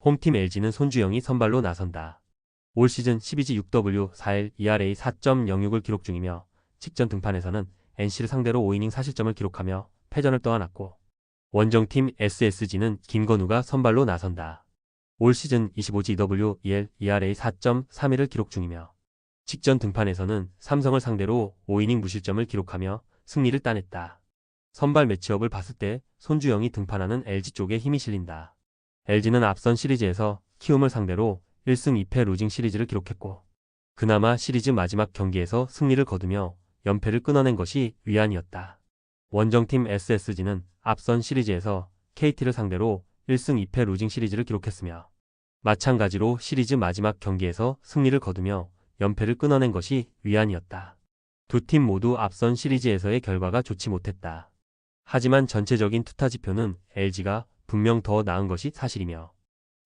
홈팀 LG는 손주영이 선발로 나선다. 올 시즌 12지 6W41 ERA 4.06을 기록 중이며 직전 등판에서는 NC를 상대로 5이닝 4실점을 기록하며 패전을 떠안았고 원정팀 SSG는 김건우가 선발로 나선다. 올 시즌 25지 2W21 ERA 4.31을 기록 중이며 직전 등판에서는 삼성을 상대로 5이닝 무실점을 기록하며 승리를 따냈다. 선발 매치업을 봤을 때 손주영이 등판하는 LG 쪽에 힘이 실린다. LG는 앞선 시리즈에서 키움을 상대로 1승 2패 루징 시리즈를 기록했고 그나마 시리즈 마지막 경기에서 승리를 거두며 연패를 끊어낸 것이 위안이었다. 원정팀 SSG는 앞선 시리즈에서 KT를 상대로 1승 2패 루징 시리즈를 기록했으며 마찬가지로 시리즈 마지막 경기에서 승리를 거두며 연패를 끊어낸 것이 위안이었다. 두 팀 모두 앞선 시리즈에서의 결과가 좋지 못했다. 하지만 전체적인 투타 지표는 LG가 분명 더 나은 것이 사실이며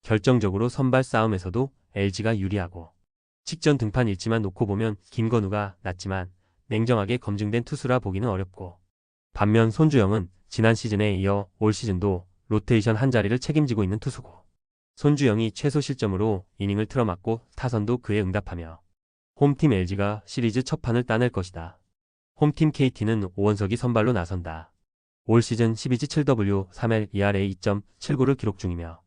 결정적으로 선발 싸움에서도 LG가 유리하고 직전 등판 일지만 놓고 보면 김건우가 낫지만 냉정하게 검증된 투수라 보기는 어렵고 반면 손주영은 지난 시즌에 이어 올 시즌도 로테이션 한 자리를 책임지고 있는 투수고 손주영이 최소 실점으로 이닝을 틀어막고 타선도 그에 응답하며 홈팀 LG가 시리즈 첫 판을 따낼 것이다. 홈팀 KT는 오원석이 선발로 나선다. 올 시즌 12지 7W31 ERA 2.79를 기록 중이며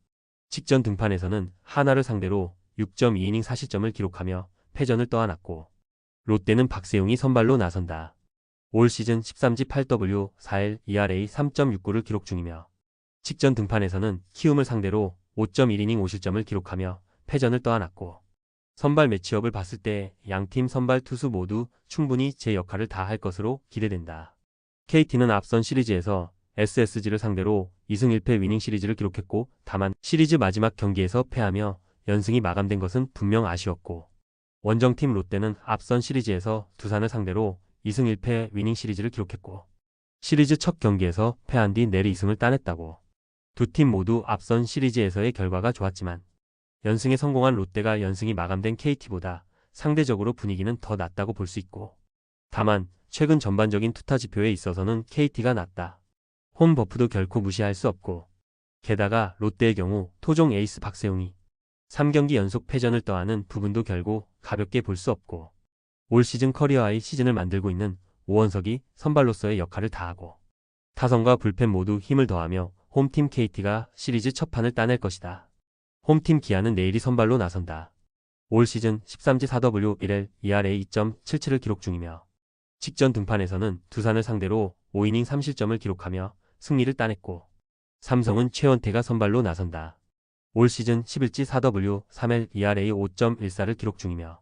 직전 등판에서는 하나를 상대로 6.2이닝 4실점을 기록하며 패전을 떠안았고 롯데는 박세웅이 선발로 나선다. 올 시즌 13지 8W41 ERA 3.69를 기록 중이며 직전 등판에서는 키움을 상대로 5.1이닝 5실점을 기록하며 패전을 떠안았고 선발 매치업을 봤을 때 양팀 선발 투수 모두 충분히 제 역할을 다할 것으로 기대된다. KT는 앞선 시리즈에서 SSG를 상대로 2승 1패 위닝 시리즈를 기록했고 다만 시리즈 마지막 경기에서 패하며 연승이 마감된 것은 분명 아쉬웠고 원정팀 롯데는 앞선 시리즈에서 두산을 상대로 2승 1패 위닝 시리즈를 기록했고 시리즈 첫 경기에서 패한 뒤 내리 2승을 따냈다고. 두 팀 모두 앞선 시리즈에서의 결과가 좋았지만 연승에 성공한 롯데가 연승이 마감된 KT보다 상대적으로 분위기는 더 낫다고 볼 수 있고 다만 최근 전반적인 투타 지표에 있어서는 KT가 낫다. 홈 버프도 결코 무시할 수 없고 게다가 롯데의 경우 토종 에이스 박세웅이 3경기 연속 패전을 떠안은 부분도 결국 가볍게 볼 수 없고 올 시즌 커리어 하이 시즌을 만들고 있는 오원석이 선발로서의 역할을 다하고 타선과 불펜 모두 힘을 더하며 홈팀 KT가 시리즈 첫 판을 따낼 것이다. 홈팀 기아는 내일이 선발로 나선다. 올 시즌 13지 4W1L ERA 2.77을 기록 중이며 직전 등판에서는 두산을 상대로 5이닝 3실점을 기록하며 승리를 따냈고 삼성은 최원태가 선발로 나선다. 올 시즌 11지 4W3L ERA 5.14를 기록 중이며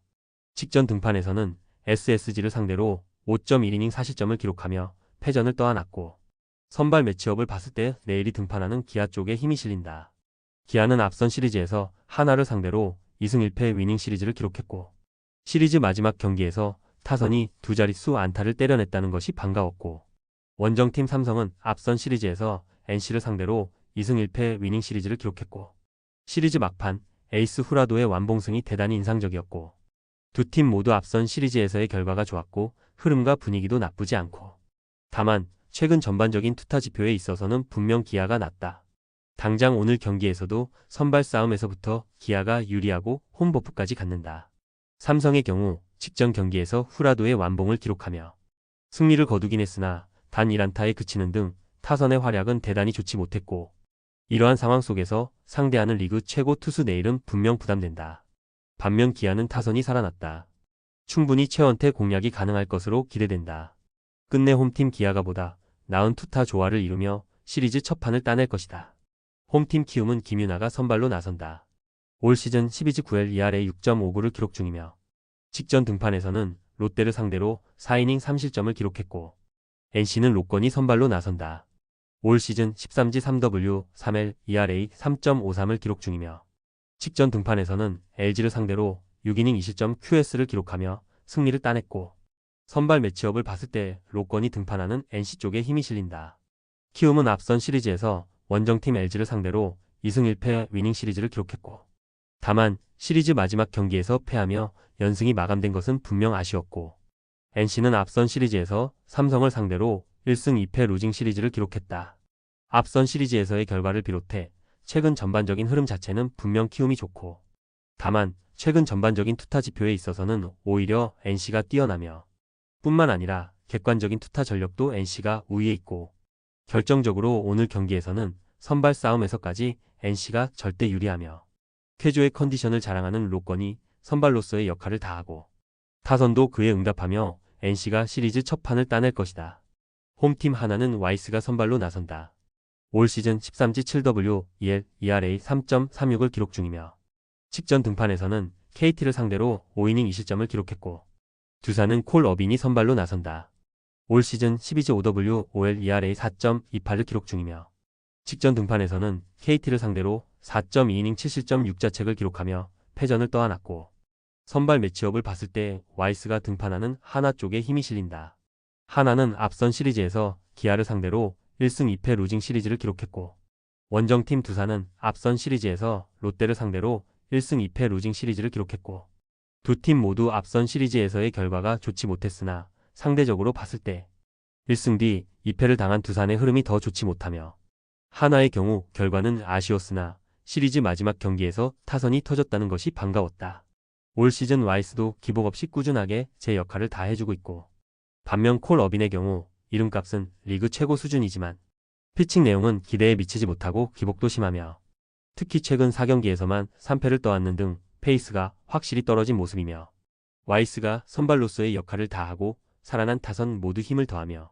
직전 등판에서는 SSG를 상대로 5.1이닝 4실점을 기록하며 패전을 떠안았고 선발 매치업을 봤을 때 내일이 등판하는 기아 쪽에 힘이 실린다. 기아는 앞선 시리즈에서 하나를 상대로 2승 1패 위닝 시리즈를 기록했고 시리즈 마지막 경기에서 타선이 두 자릿수 안타를 때려냈다는 것이 반가웠고 원정팀 삼성은 앞선 시리즈에서 NC를 상대로 2승 1패 위닝 시리즈를 기록했고 시리즈 막판 에이스 후라도의 완봉승이 대단히 인상적이었고 두 팀 모두 앞선 시리즈에서의 결과가 좋았고 흐름과 분위기도 나쁘지 않고 다만 최근 전반적인 투타 지표에 있어서는 분명 기아가 낫다. 당장 오늘 경기에서도 선발 싸움에서부터 기아가 유리하고 홈버프까지 갖는다. 삼성의 경우 직전 경기에서 후라도의 완봉을 기록하며 승리를 거두긴 했으나 단 1안타에 그치는 등 타선의 활약은 대단히 좋지 못했고 이러한 상황 속에서 상대하는 리그 최고 투수 내일은 분명 부담된다. 반면 기아는 타선이 살아났다. 충분히 최원태 공략이 가능할 것으로 기대된다. 끝내 홈팀 기아가 보다 나은 투타 조화를 이루며 시리즈 첫 판을 따낼 것이다. 홈팀 키움은 김윤아가 선발로 나선다. 올 시즌 12지 9할 ERA 6.59를 기록 중이며 직전 등판에서는 롯데를 상대로 4이닝 3실점을 기록했고 NC는 로건이 선발로 나선다. 올 시즌 13지 3W3L ERA 3.53을 기록 중이며 직전 등판에서는 LG를 상대로 6이닝 2실점 QS를 기록하며 승리를 따냈고 선발 매치업을 봤을 때 로건이 등판하는 NC 쪽에 힘이 실린다. 키움은 앞선 시리즈에서 원정팀 LG를 상대로 2승 1패 위닝 시리즈를 기록했고 다만 시리즈 마지막 경기에서 패하며 연승이 마감된 것은 분명 아쉬웠고 NC는 앞선 시리즈에서 삼성을 상대로 1승 2패 루징 시리즈를 기록했다. 앞선 시리즈에서의 결과를 비롯해 최근 전반적인 흐름 자체는 분명 키움이 좋고, 다만 최근 전반적인 투타 지표에 있어서는 오히려 NC가 뛰어나며 뿐만 아니라 객관적인 투타 전력도 NC가 우위에 있고, 결정적으로 오늘 경기에서는 선발 싸움에서까지 NC가 절대 유리하며 쾌조의 컨디션을 자랑하는 로건이 선발로서의 역할을 다하고, 타선도 그에 응답하며 NC가 시리즈 첫 판을 따낼 것이다. 홈팀 하나는 와이스가 선발로 나선다. 올 시즌 13지 7W, 2L, ERA 3.36을 기록 중이며 직전 등판에서는 KT를 상대로 5이닝 2실점을 기록했고, 두산은 콜 어빈이 선발로 나선다. 올 시즌 12지 5W, 5L, ERA 4.28을 기록 중이며 직전 등판에서는 KT를 상대로 4.2이닝 7실점 6자책을 기록하며 패전을 떠안았고, 선발 매치업을 봤을 때 와이스가 등판하는 하나 쪽에 힘이 실린다. 하나는 앞선 시리즈에서 기아를 상대로 1승 2패 루징 시리즈를 기록했고, 원정팀 두산은 앞선 시리즈에서 롯데를 상대로 1승 2패 루징 시리즈를 기록했고, 두 팀 모두 앞선 시리즈에서의 결과가 좋지 못했으나 상대적으로 봤을 때 1승 뒤 2패를 당한 두산의 흐름이 더 좋지 못하며, 하나의 경우 결과는 아쉬웠으나 시리즈 마지막 경기에서 타선이 터졌다는 것이 반가웠다. 올 시즌 와이스도 기복 없이 꾸준하게 제 역할을 다 해주고 있고, 반면 콜 어빈의 경우 이름값은 리그 최고 수준이지만 피칭 내용은 기대에 미치지 못하고 기복도 심하며 특히 최근 4경기에서만 3패를 떠안는 등 페이스가 확실히 떨어진 모습이며, 와이스가 선발로서의 역할을 다하고 살아난 타선 모두 힘을 더하며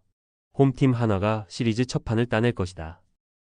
홈팀 한화가 시리즈 첫 판을 따낼 것이다.